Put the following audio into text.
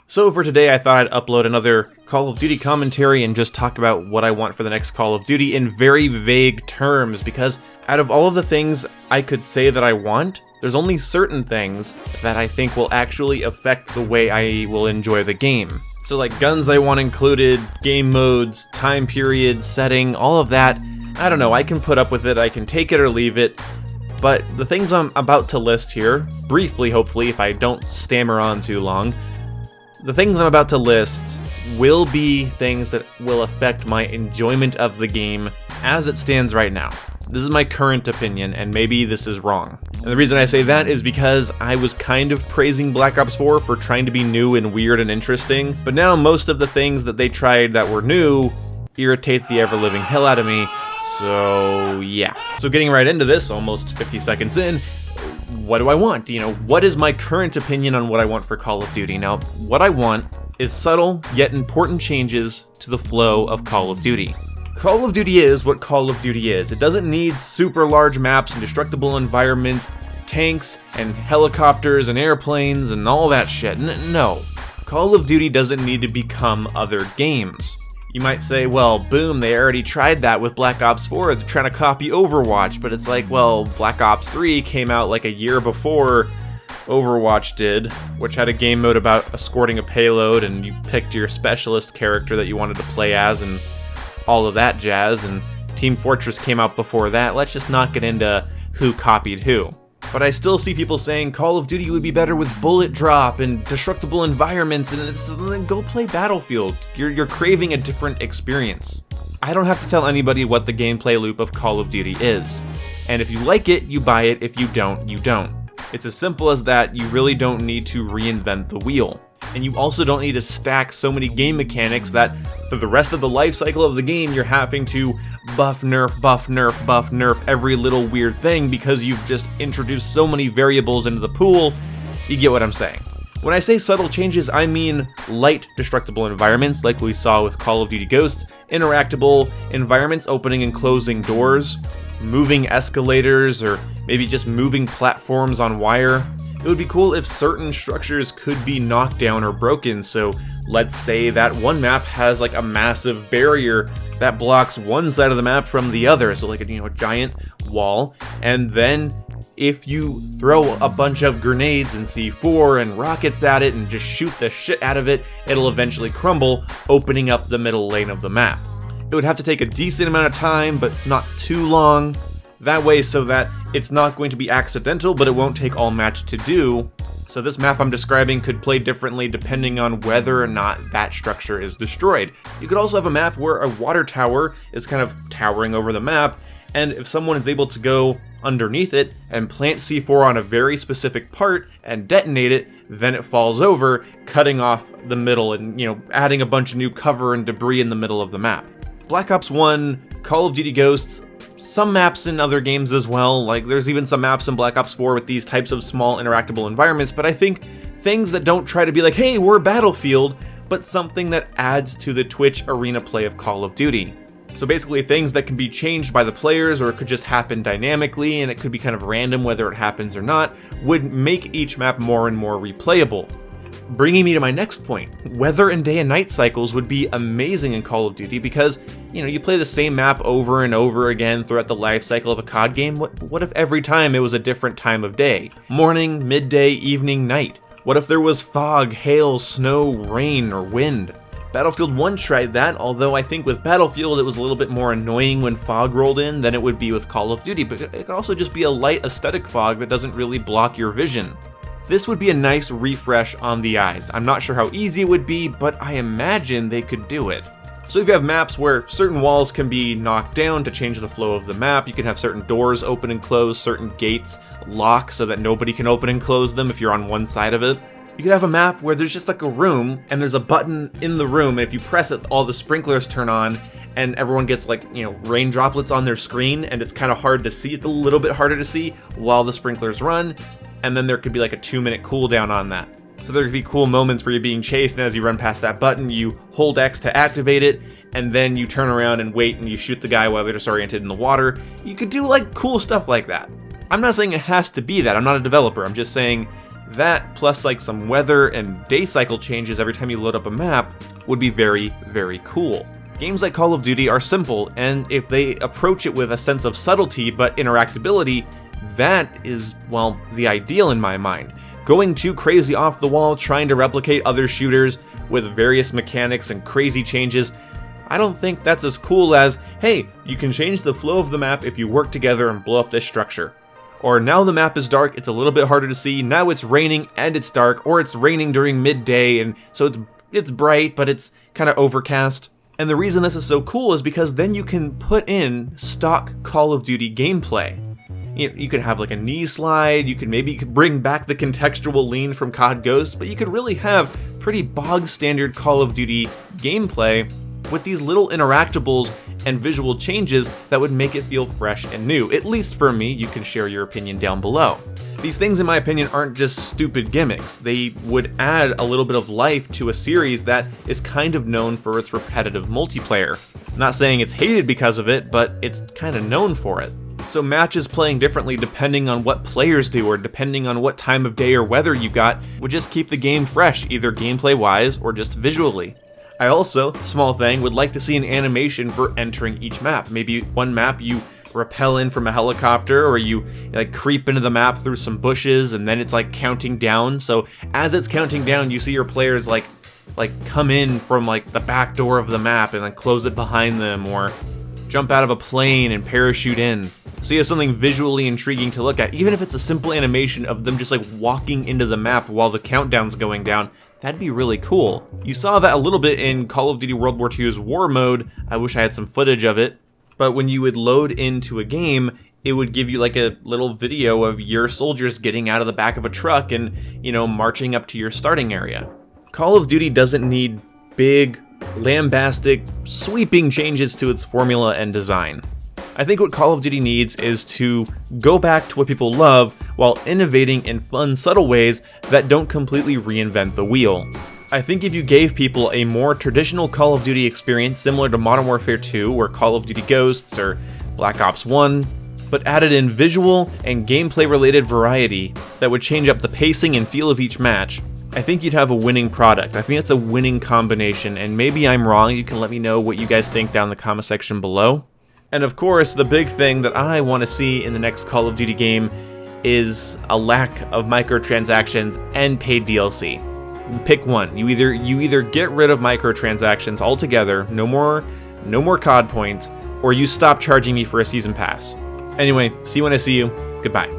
So for today, I thought I'd upload another Call of Duty commentary and just talk about what I want for the next Call of Duty in very vague terms, because out of all of the things I could say that I want, there's only certain things that I think will actually affect the way I will enjoy the game. So like guns I want included, game modes, time period, setting, all of that, I don't know, I can put up with it, I can take it or leave it. But the things I'm about to list here, briefly hopefully if I don't stammer on too long, the things I'm about to list will be things that will affect my enjoyment of the game as it stands right now. This is my current opinion, and maybe this is wrong. And the reason I say that is because I was kind of praising Black Ops 4 for trying to be new and weird and interesting, but now most of the things that they tried that were new irritate the ever-living hell out of me, so yeah. So getting right into this, almost 50 seconds in, what do I want? What is my current opinion on what I want for Call of Duty? Now, what I want is subtle yet important changes to the flow of Call of Duty. Call of Duty is what Call of Duty is. It doesn't need super large maps and destructible environments, tanks and helicopters and airplanes and all that shit. No. Call of Duty doesn't need to become other games. You might say, well, boom, they already tried that with Black Ops 4, they're trying to copy Overwatch, but it's like, well, Black Ops 3 came out like a year before Overwatch did, which had a game mode about escorting a payload, and you picked your specialist character that you wanted to play as, and all of that jazz, and Team Fortress came out before that. Let's just not get into who copied who. But I still see people saying Call of Duty would be better with bullet drop and destructible environments, and it's go play Battlefield. You're craving a different experience. I don't have to tell anybody what the gameplay loop of Call of Duty is. And if you like it, you buy it. If you don't, you don't. It's as simple as that. You really don't need to reinvent the wheel. And you also don't need to stack so many game mechanics that for the rest of the life cycle of the game, you're having to buff, nerf, buff, nerf, buff, nerf every little weird thing because you've just introduced so many variables into the pool. You get what I'm saying. When I say subtle changes, I mean light destructible environments like we saw with Call of Duty Ghosts, interactable environments opening and closing doors, moving escalators, or maybe just moving platforms on wire. It would be cool if certain structures could be knocked down or broken, so let's say that one map has like a massive barrier that blocks one side of the map from the other, so like a giant wall, and then if you throw a bunch of grenades and C4 and rockets at it and just shoot the shit out of it, it'll eventually crumble, opening up the middle lane of the map. It would have to take a decent amount of time, but not too long. That way so that it's not going to be accidental, but it won't take all match to do. So this map I'm describing could play differently depending on whether or not that structure is destroyed. You could also have a map where a water tower is kind of towering over the map, and if someone is able to go underneath it and plant C4 on a very specific part and detonate it, then it falls over, cutting off the middle and, adding a bunch of new cover and debris in the middle of the map. Black Ops 1, Call of Duty Ghosts, some maps in other games as well, like there's even some maps in Black Ops 4 with these types of small interactable environments, but I think things that don't try to be like, hey, we're Battlefield, but something that adds to the Twitch arena play of Call of Duty. So basically things that can be changed by the players, or it could just happen dynamically, and it could be kind of random whether it happens or not, would make each map more and more replayable. Bringing me to my next point, weather and day and night cycles would be amazing in Call of Duty because, you play the same map over and over again throughout the life cycle of a COD game. What if every time it was a different time of day? Morning, midday, evening, night. What if there was fog, hail, snow, rain, or wind? Battlefield 1 tried that, although I think with Battlefield it was a little bit more annoying when fog rolled in than it would be with Call of Duty, but it could also just be a light aesthetic fog that doesn't really block your vision. This would be a nice refresh on the eyes. I'm not sure how easy it would be, but I imagine they could do it. So if you have maps where certain walls can be knocked down to change the flow of the map, you can have certain doors open and close, certain gates lock so that nobody can open and close them if you're on one side of it. You could have a map where there's just like a room, and there's a button in the room, and if you press it, all the sprinklers turn on, and everyone gets rain droplets on their screen, and it's kind of hard to see. It's a little bit harder to see while the sprinklers run, and then there could be like a 2-minute cooldown on that. So there could be cool moments where you're being chased, and as you run past that button, you hold X to activate it, and then you turn around and wait, and you shoot the guy while they're disoriented in the water. You could do cool stuff like that. I'm not saying it has to be that. I'm not a developer. I'm just saying That, plus like some weather and day cycle changes every time you load up a map, would be very, very cool. Games like Call of Duty are simple, and if they approach it with a sense of subtlety but interactability, that is, well, the ideal in my mind. Going too crazy off the wall trying to replicate other shooters with various mechanics and crazy changes, I don't think that's as cool as, hey, you can change the flow of the map if you work together and blow up this structure. Or now the map is dark, it's a little bit harder to see, now it's raining and it's dark, or it's raining during midday and so it's bright but it's kind of overcast. And the reason this is so cool is because then you can put in stock Call of Duty gameplay. You could have like a knee slide, you could maybe bring back the contextual lean from COD Ghost, but you could really have pretty bog standard Call of Duty gameplay with these little interactables and visual changes that would make it feel fresh and new. At least for me, you can share your opinion down below. These things, in my opinion, aren't just stupid gimmicks. They would add a little bit of life to a series that is kind of known for its repetitive multiplayer. I'm not saying it's hated because of it, but it's kind of known for it. So matches playing differently depending on what players do or depending on what time of day or weather you got would just keep the game fresh, either gameplay-wise or just visually. I also, small thing, would like to see an animation for entering each map. Maybe one map you rappel in from a helicopter, or you like creep into the map through some bushes and then it's like counting down. So as it's counting down, you see your players like come in from like the back door of the map and then close it behind them, or jump out of a plane and parachute in. So you have something visually intriguing to look at, even if it's a simple animation of them just like walking into the map while the countdown's going down. That'd be really cool. You saw that a little bit in Call of Duty World War II's War Mode. I wish I had some footage of it. But when you would load into a game, it would give you like a little video of your soldiers getting out of the back of a truck and, marching up to your starting area. Call of Duty doesn't need big, lambastic, sweeping changes to its formula and design. I think what Call of Duty needs is to go back to what people love while innovating in fun, subtle ways that don't completely reinvent the wheel. I think if you gave people a more traditional Call of Duty experience similar to Modern Warfare 2 or Call of Duty Ghosts or Black Ops 1, but added in visual and gameplay related variety that would change up the pacing and feel of each match, I think you'd have a winning product. I think it's a winning combination, and maybe I'm wrong. You can let me know what you guys think down in the comment section below. And of course, the big thing that I want to see in the next Call of Duty game is a lack of microtransactions and paid DLC. Pick one. You either get rid of microtransactions altogether, no more COD points, or you stop charging me for a season pass. Anyway, see you when I see you. Goodbye.